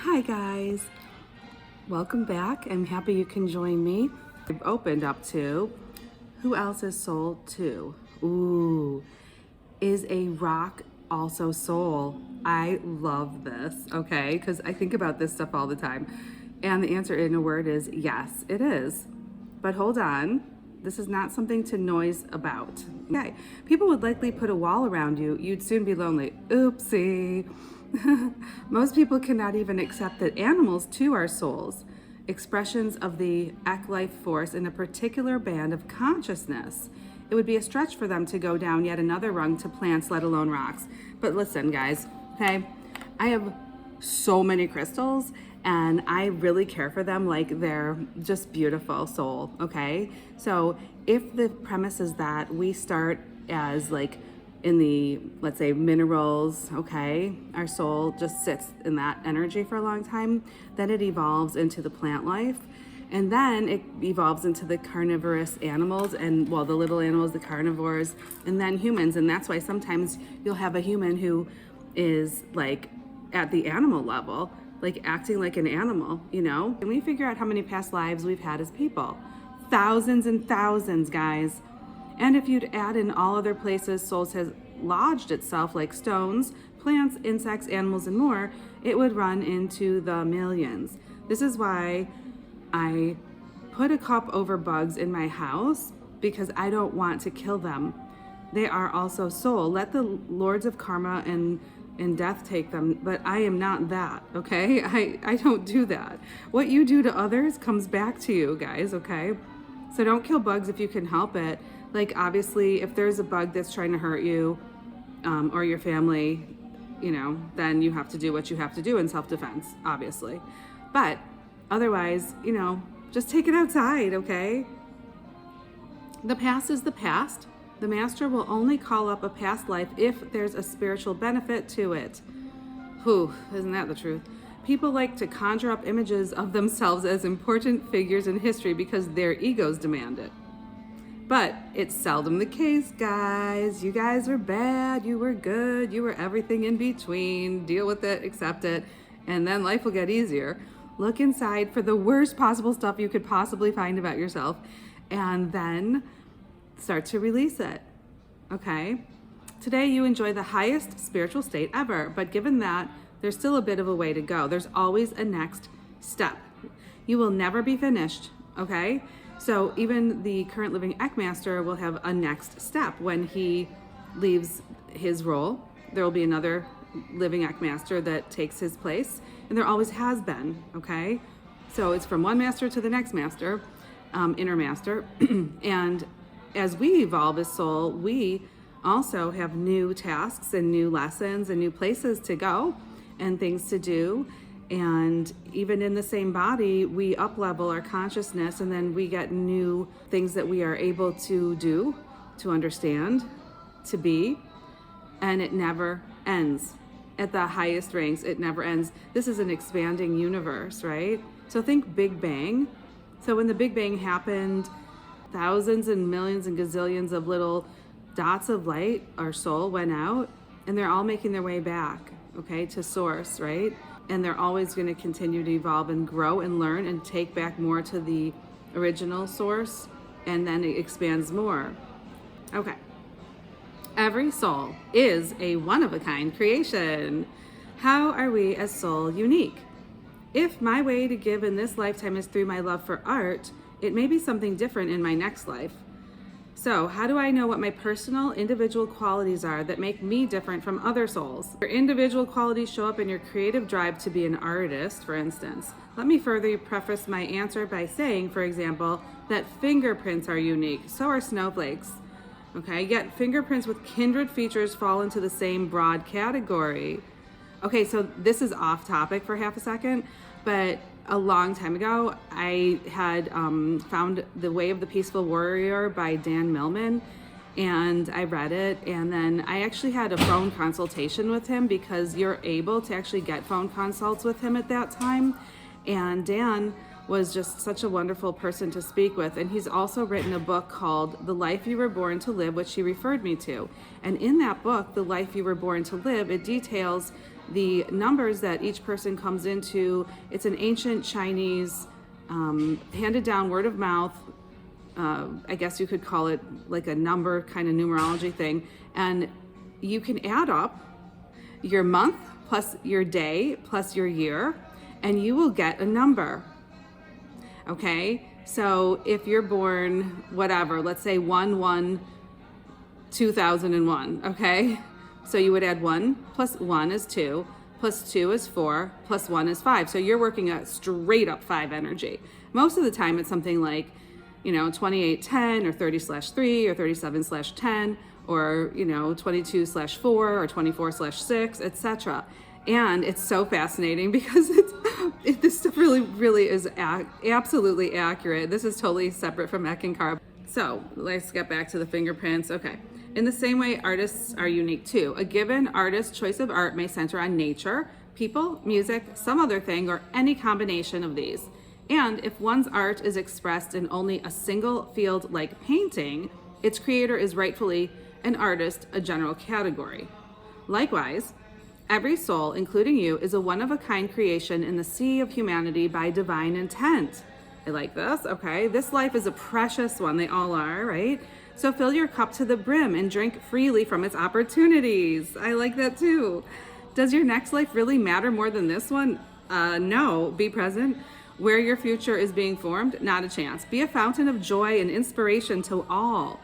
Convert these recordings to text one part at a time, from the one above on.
Hi guys, welcome back. I'm happy you can join me. I've opened up to who else is soul to? Ooh, is a rock also soul? I love this, okay? Because I think about this stuff all the time. And the answer in a word is yes, it is. But hold on, this is not something to noise about. Okay, people would likely put a wall around you. You'd soon be lonely. Oopsie. Most people cannot even accept that animals too are souls, expressions of the Ek life force in a particular band of consciousness. It would be a stretch for them to go down yet another rung to plants, let alone rocks. But listen, guys, okay? I have so many crystals and I really care for them like they're just beautiful soul, okay? So if the premise is that we start as like in the, let's say, minerals, okay, our soul just sits in that energy for a long time, then it evolves into the plant life, and then it evolves into the carnivorous animals, and well, the little animals, the carnivores, and then humans. And that's why sometimes you'll have a human who is like at the animal level, like acting like an animal, you know? And we figure out how many past lives we've had as people. Thousands and thousands, guys. And if you'd add in all other places souls has lodged itself, like stones, plants, insects, animals, and more, it would run into the millions. This is why I put a cup over bugs in my house, because I don't want to kill them. They are also soul. Let the lords of karma and death take them, but I am not that, okay? I don't do that. What you do to others comes back to you, guys, okay? So don't kill bugs if you can help it. Like, obviously, if there's a bug that's trying to hurt you or your family, you know, then you have to do what you have to do in self-defense, obviously. But otherwise, you know, just take it outside, okay? The past is the past. The master will only call up a past life if there's a spiritual benefit to it. Whew, isn't that the truth? People like to conjure up images of themselves as important figures in history because their egos demand it. But it's seldom the case, guys. You guys were bad, you were good, you were everything in between. Deal with it, accept it, and then life will get easier. Look inside for the worst possible stuff you could possibly find about yourself, and then start to release it, okay? Today you enjoy the highest spiritual state ever, but given that, there's still a bit of a way to go. There's always a next step. You will never be finished, okay? So even the current living Ek Master will have a next step. When he leaves his role, there will be another living Ek Master that takes his place, and there always has been, okay? So it's from one master to the next master, inner master, and as we evolve as soul, we also have new tasks and new lessons and new places to go and things to do. And even in the same body, we up-level our consciousness, and then we get new things that we are able to do, to understand, to be, and it never ends. At the highest ranks, it never ends. This is an expanding universe, right? So think Big Bang. So when the Big Bang happened, thousands and millions and gazillions of little dots of light, our soul, went out, and they're all making their way back, okay, to source, right? And they're always going to continue to evolve and grow and learn and take back more to the original source, and then it expands more. Okay. Every soul is a one-of-a-kind creation. How are we as soul unique? If my way to give in this lifetime is through my love for art, it may be something different in my next life. So how do I know what my personal individual qualities are that make me different from other souls? Your individual qualities show up in your creative drive to be an artist, for instance. Let me further preface my answer by saying, for example, that fingerprints are unique, so are snowflakes. Okay, yet fingerprints with kindred features fall into the same broad category. Okay, so this is off topic for half a second, but a long time ago, I had found The Way of the Peaceful Warrior by Dan Millman, and I read it, and then I actually had a phone consultation with him, because you're able to actually get phone consults with him at that time, and Dan was just such a wonderful person to speak with. And he's also written a book called The Life You Were Born to Live, which he referred me to. And in that book, The Life You Were Born to Live, it details the numbers that each person comes into, it's an ancient Chinese handed down word of mouth, I guess you could call it like a number kind of numerology thing. And you can add up your month plus your day plus your year, and you will get a number. Okay, so if you're born whatever, let's say 1/1/2001, okay, so you would add 1 plus 1 is 2 plus 2 is 4 plus 1 is 5. So you're working at straight up 5 energy. Most of the time it's something like, 2810 or 30/3 or 37/10 or 22/4 or 24/6, etc. And it's so fascinating because this stuff really is absolutely accurate. This is totally separate from Eckankar. So let's get back to the fingerprints. Okay. In the same way, artists are unique too. A given artist's choice of art may center on nature, people, music, some other thing, or any combination of these. And if one's art is expressed in only a single field like painting, its creator is rightfully an artist, a general category. Likewise, every soul, including you, is a one-of-a-kind creation in the sea of humanity by divine intent. I like this, okay? This life is a precious one. They all are, right? So fill your cup to the brim and drink freely from its opportunities. I like that too. Does your next life really matter more than this one? No. Be present. Where your future is being formed, not a chance. Be a fountain of joy and inspiration to all.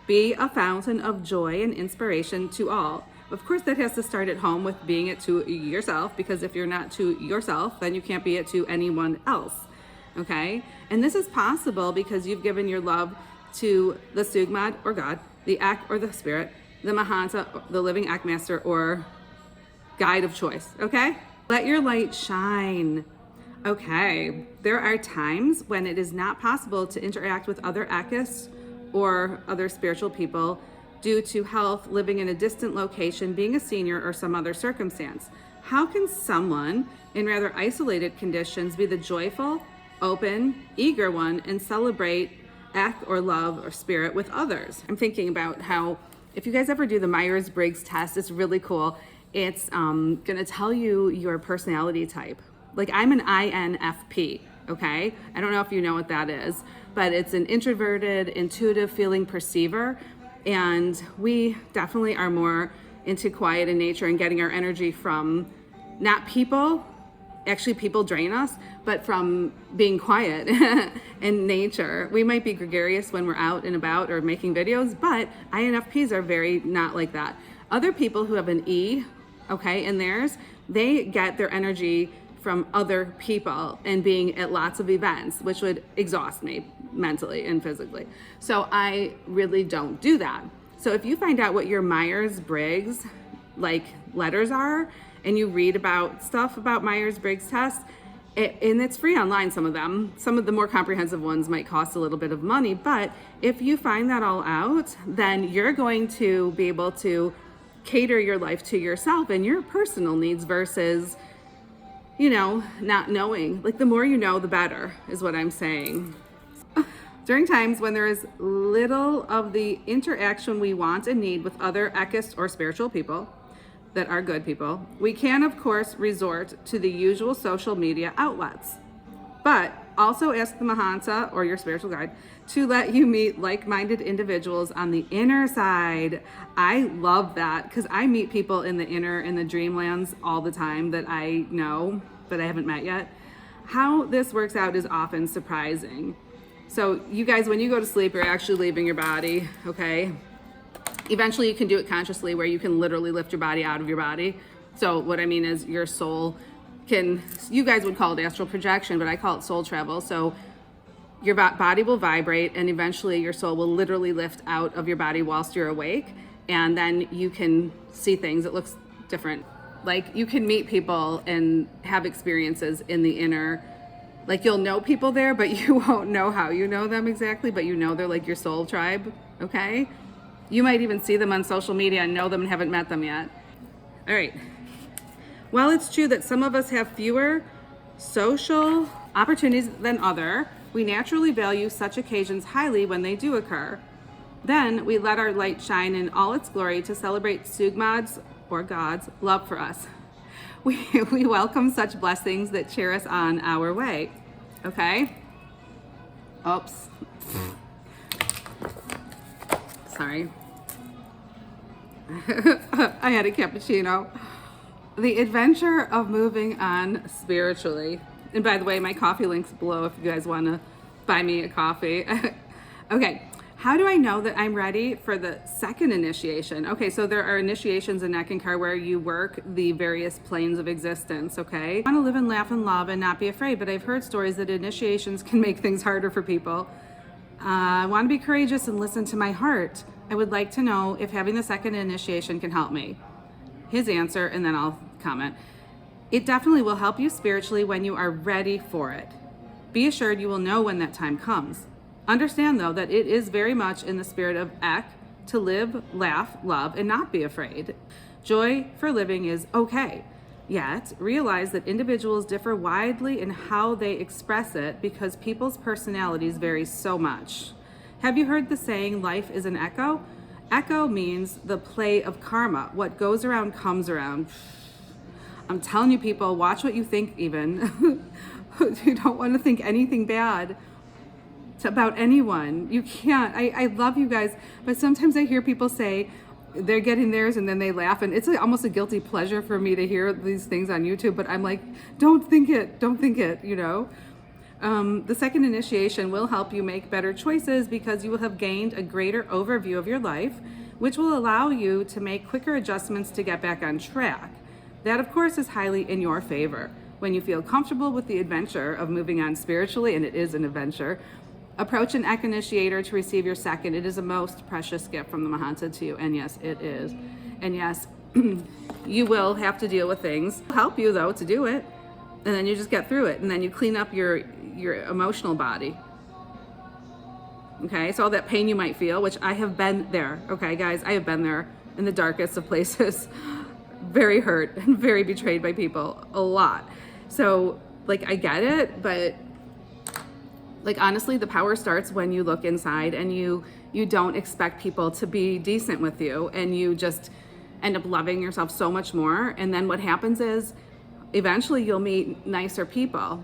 Be a fountain of joy and inspiration to all. Of course, that has to start at home with being it to yourself, because if you're not to yourself, then you can't be it to anyone else, okay? And this is possible because you've given your love to the Sugmad or God, the Ek or the Spirit, the Mahanta, the living Ek Master or guide of choice, okay? Let your light shine. Okay, there are times when it is not possible to interact with other Ekists or other spiritual people due to health, living in a distant location, being a senior, or some other circumstance. How can someone in rather isolated conditions be the joyful, open, eager one and celebrate Ek or love or spirit with others? I'm thinking about how, if you guys ever do the Myers-Briggs test, it's really cool. It's gonna tell you your personality type. Like, I'm an INFP, okay? I don't know if you know what that is, but it's an introverted, intuitive feeling perceiver. And we definitely are more into quiet in nature and getting our energy from not people, actually people drain us, but from being quiet in nature. We might be gregarious when we're out and about or making videos, but INFPs are very not like that. Other people who have an E, okay, in theirs, they get their energy from other people and being at lots of events, which would exhaust me mentally and physically. So I really don't do that. So if you find out what your Myers-Briggs like letters are, and you read about stuff about Myers-Briggs tests, and it's free online, some of them. Some of the more comprehensive ones might cost a little bit of money, but if you find that all out, then you're going to be able to cater your life to yourself and your personal needs versus not knowing. Like, the more you know, the better, is what I'm saying. During times when there is little of the interaction we want and need with other Ekist or spiritual people that are good people, we can, of course, resort to the usual social media outlets. But also ask the Mahanta or your spiritual guide to let you meet like-minded individuals on the inner side. I love that, because I meet people in the dreamlands all the time that I know, but I haven't met yet. How this works out is often surprising. So you guys, when you go to sleep, you're actually leaving your body, okay? Eventually you can do it consciously, where you can literally lift your body out of your body. So what I mean is your soul can, you guys would call it astral projection, but I call it soul travel. So your body will vibrate, and eventually your soul will literally lift out of your body whilst you're awake, and then you can see things. It looks different. Like, you can meet people and have experiences in the inner, like, you'll know people there, but you won't know how you know them exactly, but you know they're like your soul tribe, okay? You might even see them on social media and know them and haven't met them yet. All right. While it's true that some of us have fewer social opportunities than other, we naturally value such occasions highly when they do occur. Then we let our light shine in all its glory to celebrate Sugmad's or God's love for us. we welcome such blessings that cheer us on our way. Okay? Oops. Sorry. I had a cappuccino. The adventure of moving on spiritually. And by the way, my coffee link's below if you guys want to buy me a coffee. Okay. How do I know that I'm ready for the second initiation? Okay, so there are initiations in Eckankar where you work the various planes of existence, okay? I want to live and laugh and love and not be afraid, but I've heard stories that initiations can make things harder for people. I want to be courageous and listen to my heart. I would like to know if having the second initiation can help me. His answer, and then I'll comment. It definitely will help you spiritually when you are ready for it. Be assured you will know when that time comes. Understand, though, that it is very much in the spirit of Ek to live, laugh, love, and not be afraid. Joy for living is okay. Yet, realize that individuals differ widely in how they express it because people's personalities vary so much. Have you heard the saying, life is an echo? Echo means the play of karma. What goes around comes around. I'm telling you, people, watch what you think even. You don't want to think anything bad about anyone. You can't. I love you guys, but sometimes I hear people say they're getting theirs and then they laugh, and it's almost a guilty pleasure for me to hear these things on YouTube, but I'm like, don't think it, you know. The second initiation will help you make better choices because you will have gained a greater overview of your life, which will allow you to make quicker adjustments to get back on track. That, of course, is highly in your favor. When you feel comfortable with the adventure of moving on spiritually, and it is an adventure, approach an Ek initiator to receive your second. It is a most precious gift from the Mahanta to you. And yes, it is. And yes, you will have to deal with things. It'll help you, though, to do it. And then you just get through it. And then you clean up your emotional body. Okay, so all that pain you might feel, which I have been there. Okay, guys, I have been there in the darkest of places. Very hurt and very betrayed by people. A lot. So, like, I get it, but like, honestly, the power starts when you look inside and you don't expect people to be decent with you, and you just end up loving yourself so much more. And then what happens is eventually you'll meet nicer people,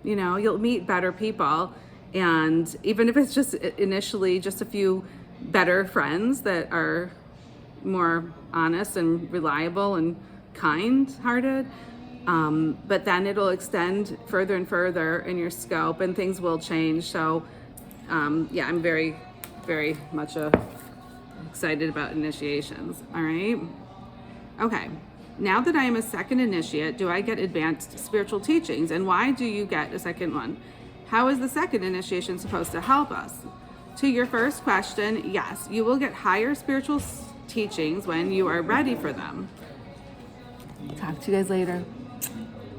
you know, you'll meet better people. And even if it's just initially just a few better friends that are more honest and reliable and kind-hearted, but then it'll extend further and further in your scope, and things will change. So yeah, I'm very, very much excited about initiations. All right. Okay. Now that I am a second initiate, do I get advanced spiritual teachings? And why do you get a second one? How is the second initiation supposed to help us? To your first question, yes, you will get higher spiritual teachings when you are ready for them. Talk to you guys later.